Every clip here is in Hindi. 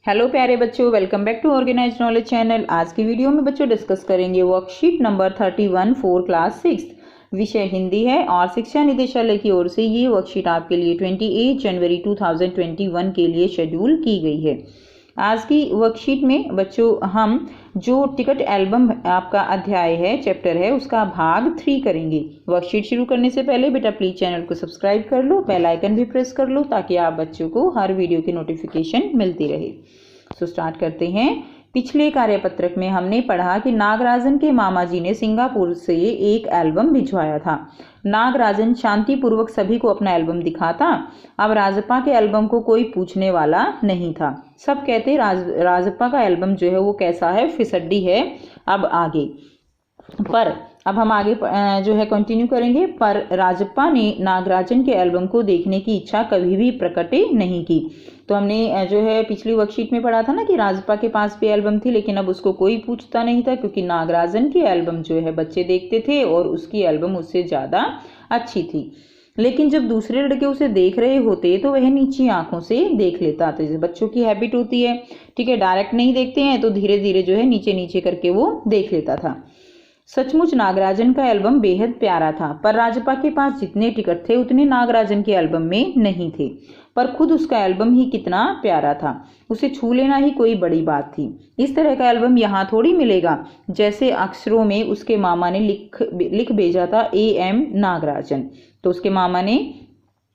हेलो प्यारे बच्चों, welcome back to organized knowledge channel. आज की वीडियो में बच्चों डिस्कस करेंगे वर्कशीट नंबर 31 फॉर क्लास 6। विषय हिंदी है और शिक्षा निदेशालय की ओर से ये वर्कशीट आपके लिए 28 जनवरी 2021 के लिए शेड्यूल की गई है। आज की वर्कशीट में बच्चों हम जो टिकट एल्बम आपका अध्याय है, चैप्टर है, उसका भाग 3 करेंगे। वर्कशीट शुरू करने से पहले बेटा प्लीज चैनल को सब्सक्राइब कर लो, बेल आइकन भी प्रेस कर लो ताकि आप बच्चों को हर वीडियो की नोटिफिकेशन मिलती रहे। तो स्टार्ट करते हैं। पिछले कार्यपत्रक में हमने पढ़ा कि नागराजन के मामा जी ने सिंगापुर से एक एल्बम भिजवाया था। नागराजन शांतिपूर्वक सभी को अपना एल्बम दिखाता। अब राजप्पा के एल्बम को कोई पूछने वाला नहीं था। सब कहते राजप्पा का एल्बम जो है वो कैसा है, फिसड्डी है। अब आगे पर अब हम आगे जो है कंटिन्यू करेंगे। पर राजप्पा ने नागराजन के एल्बम को देखने की इच्छा कभी भी प्रकट नहीं की। तो हमने जो है पिछली वर्कशीट में पढ़ा था ना कि राजप्पा के पास भी एल्बम थी, लेकिन अब उसको कोई पूछता नहीं था क्योंकि नागराजन की एल्बम जो है बच्चे देखते थे और उसकी एल्बम उससे ज़्यादा अच्छी थी। लेकिन जब दूसरे लड़के उसे देख रहे होते तो वह नीची आंखों से देख लेता। तो जैसे बच्चों की हैबिट होती है, ठीक है, डायरेक्ट नहीं देखते हैं तो धीरे धीरे जो है नीचे नीचे करके वो देख लेता था। सचमुच नागराजन का एल्बम बेहद प्यारा था, पर राजप्पा के पास जितने टिकट थे उतने नागराजन के एल्बम में नहीं थे। पर खुद उसका एल्बम ही कितना प्यारा था, उसे छू लेना ही कोई बड़ी बात थी। इस तरह का एल्बम यहाँ थोड़ी मिलेगा। जैसे अक्षरों में उसके मामा ने लिख भेजा था AM नागराजन, तो उसके मामा ने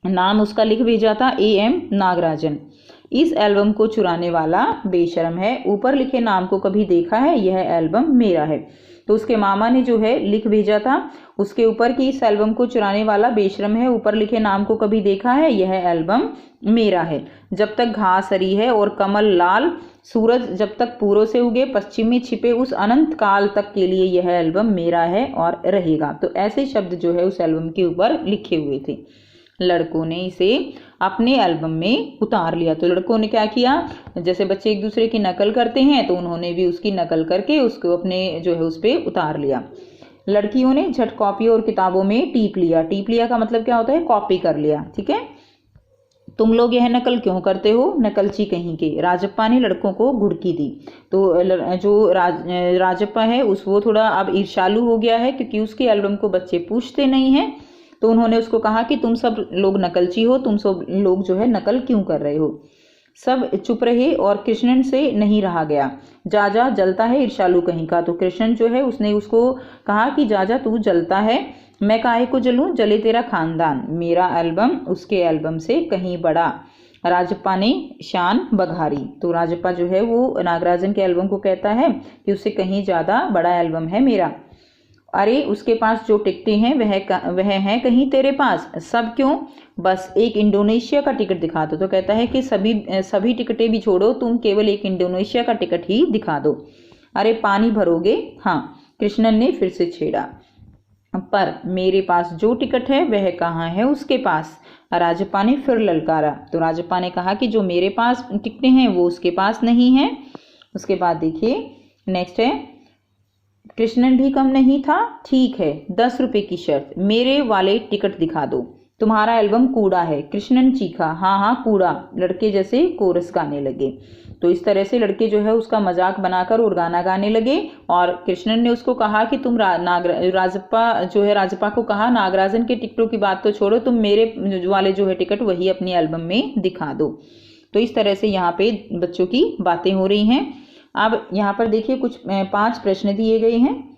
नाम उसका लिख भेजा था AM नागराजन। इस एल्बम को चुराने वाला बेशर्म है, ऊपर लिखे नाम को कभी देखा है, यह एल्बम मेरा है। तो उसके मामा ने जो है लिख भेजा था उसके ऊपर कि इस एल्बम को चुराने वाला बेशर्म है, ऊपर लिखे नाम को कभी देखा है, यह एल्बम मेरा है। जब तक घास हरी है और कमल लाल, सूरज जब तक पूर्व से उगे पश्चिम में छिपे, उस अनंत काल तक के लिए यह एल्बम मेरा है और रहेगा। तो ऐसे शब्द जो है उस एल्बम के ऊपर लिखे हुए थे। लड़कों ने इसे अपने एल्बम में उतार लिया। तो लड़कों ने क्या किया, जैसे बच्चे एक दूसरे की नकल करते हैं तो उन्होंने भी उसकी नकल करके उसको अपने जो है उस पर उतार लिया। लड़कियों ने झट कॉपी और किताबों में टीप लिया। टीप लिया का मतलब क्या होता है, कॉपी कर लिया, ठीक है। तुम लोग यह नकल क्यों करते हो, नकलची कहीं के। राजप्पा ने लड़कों को घुड़की दी। तो जो राजप्पा है वो थोड़ा अब ईर्ष्यालु हो गया है क्योंकि उसके एल्बम को बच्चे पूछते नहीं हैं। तो उन्होंने उसको कहा कि तुम सब लोग नकलची हो, तुम सब लोग जो है नकल क्यों कर रहे हो। सब चुप रहे और कृष्णन से नहीं रहा गया। जाजा जलता है ईर्ष्यालु कहीं का। तो कृष्णन जो है उसने उसको कहा कि जाजा तू जलता है, मैं काहे को जलूं, जले तेरा खानदान, मेरा एल्बम उसके एल्बम से कहीं बड़ा। राजप्पा ने शान बघारी। तो राजप्पा जो है वो नागराजन के एल्बम को कहता है कि उससे कहीं ज़्यादा बड़ा एल्बम है मेरा। अरे उसके पास जो टिकटें हैं वह हैं कहीं तेरे पास। सब क्यों, बस एक इंडोनेशिया का टिकट दिखा दो। तो कहता है कि सभी टिकटें भी छोड़ो, तुम केवल एक इंडोनेशिया का टिकट ही दिखा दो। अरे पानी भरोगे, हाँ, कृष्णन ने फिर से छेड़ा। पर मेरे पास जो टिकट है वह कहाँ है उसके पास। राजप्पा ने फिर ललकारा। तो राजप्पा ने कहा कि जो मेरे पास टिकटें हैं वो उसके पास नहीं है। उसके बाद देखिए नेक्स्ट है, कृष्णन भी कम नहीं था। ठीक है, 10 रुपए की शर्त, मेरे वाले टिकट दिखा दो, तुम्हारा एल्बम कूड़ा है। कृष्णन चीखा, हाँ हाँ कूड़ा। लड़के जैसे कोरस गाने लगे। तो इस तरह से लड़के जो है उसका मजाक बनाकर और गाना गाने लगे। और कृष्णन ने उसको कहा कि तुम राजप्पा को कहा नागराजन के टिकटों की बात तो छोड़ो, तुम मेरे वाले जो है टिकट वही अपनी एल्बम में दिखा दो। तो इस तरह से यहाँ पे बच्चों की बातें हो रही हैं। अब यहाँ पर देखिए कुछ 5 प्रश्न दिए गए हैं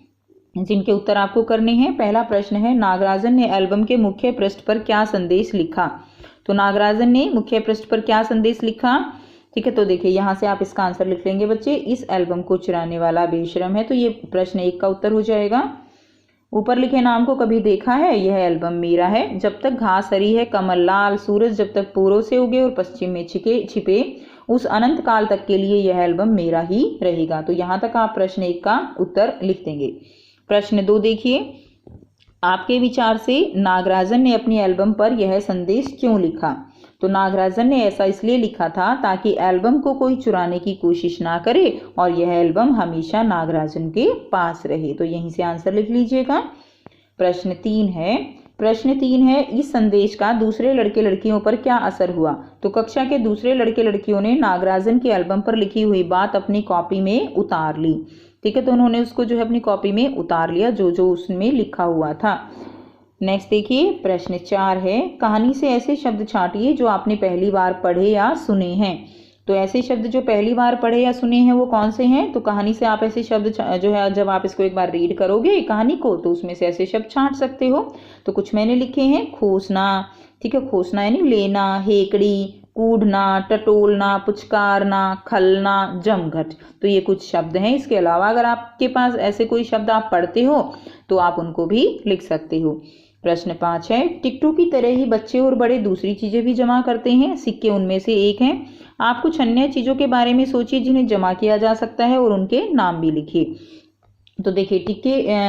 जिनके उत्तर आपको करने हैं। पहला प्रश्न है, नागराजन ने एल्बम के मुख्य पृष्ठ पर क्या संदेश लिखा। तो नागराजन ने मुख्य पृष्ठ पर क्या संदेश लिखा, ठीक है। तो देखिए यहाँ से आप इसका आंसर लिख लेंगे बच्चे। इस एल्बम को चुराने वाला बेशर्म है, तो ये प्रश्न 1 का उत्तर हो जाएगा। ऊपर लिखे नाम को कभी देखा है, यह एल्बम मेरा है। जब तक घास हरी है, कमल लाल, सूरज जब तक पूर्व से उगे और पश्चिम में छिपे, उस अनंत काल तक के लिए यह एल्बम मेरा ही रहेगा। तो यहाँ तक आप प्रश्न 1 का उत्तर लिख देंगे। प्रश्न 2 देखिए, आपके विचार से नागराजन ने अपनी एल्बम पर यह संदेश क्यों लिखा। तो नागराजन ने ऐसा इसलिए लिखा था ताकि एल्बम को कोई चुराने की कोशिश ना करे और यह एल्बम हमेशा नागराजन के पास रहे। तो यहीं से आंसर लिख लीजिएगा। प्रश्न 3 है, प्रश्न 3 है, इस संदेश का दूसरे लड़के लड़कियों पर क्या असर हुआ। तो कक्षा के दूसरे लड़के लड़कियों ने नागराजन के एल्बम पर लिखी हुई बात अपनी कॉपी में उतार ली। ठीक है, तो उन्होंने उसको जो है अपनी कॉपी में उतार लिया, जो जो उसमें लिखा हुआ था। नेक्स्ट देखिए, प्रश्न 4 है, कहानी से ऐसे शब्द छांटिए जो आपने पहली बार पढ़े या सुने हैं। तो ऐसे शब्द जो पहली बार पढ़े या सुने हैं वो कौन से हैं। तो कहानी से आप ऐसे शब्द जो है, जब आप इसको एक बार रीड करोगे कहानी को, तो उसमें से ऐसे शब्द छांट सकते हो। तो कुछ मैंने लिखे हैं, खोसना, ठीक है, खोसना यानी लेना, हेकड़ी, कूदना, टटोलना, पुचकारना, खलना, जमघट। तो ये कुछ शब्द हैं। इसके अलावा अगर आपके पास ऐसे कोई शब्द आप पढ़ते हो तो आप उनको भी लिख सकते हो। प्रश्न 5 है, टिकटों की तरह ही बच्चे और बड़े दूसरी चीजें भी जमा करते हैं, सिक्के उनमें से एक हैं। आप कुछ अन्य चीजों के बारे में सोचिए जिन्हें जमा किया जा सकता है और उनके नाम भी लिखिए। तो देखिए,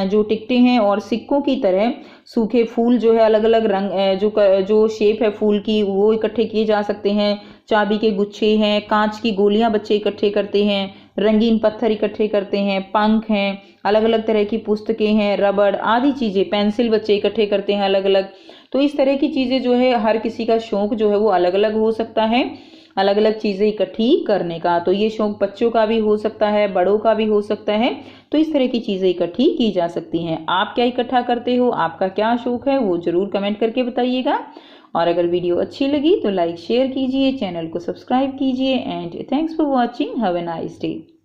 जो टिकटे हैं और सिक्कों की तरह सूखे फूल जो है अलग अलग रंग जो शेप है फूल की वो इकट्ठे किए जा सकते हैं। चाबी के गुच्छे हैं, कांच की गोलियां बच्चे इकट्ठे करते हैं, रंगीन पत्थर इकट्ठे करते हैं, पंख हैं, अलग अलग तरह की पुस्तकें हैं, रबड़ आदि चीजें, पेंसिल बच्चे इकट्ठे करते हैं अलग अलग। तो इस तरह की चीजें जो है, हर किसी का शौक जो है वो अलग अलग हो सकता है, अलग अलग चीजें इकट्ठी करने का। तो ये शौक बच्चों का भी हो सकता है, बड़ों का भी हो सकता है। तो इस तरह की चीजें इकट्ठी की जा सकती हैं। आप क्या इकट्ठा करते हो, आपका क्या शौक है, वो जरूर कमेंट करके बताइएगा। और अगर वीडियो अच्छी लगी तो लाइक शेयर कीजिए, चैनल को सब्सक्राइब कीजिए। And thanks for watching, have a nice day.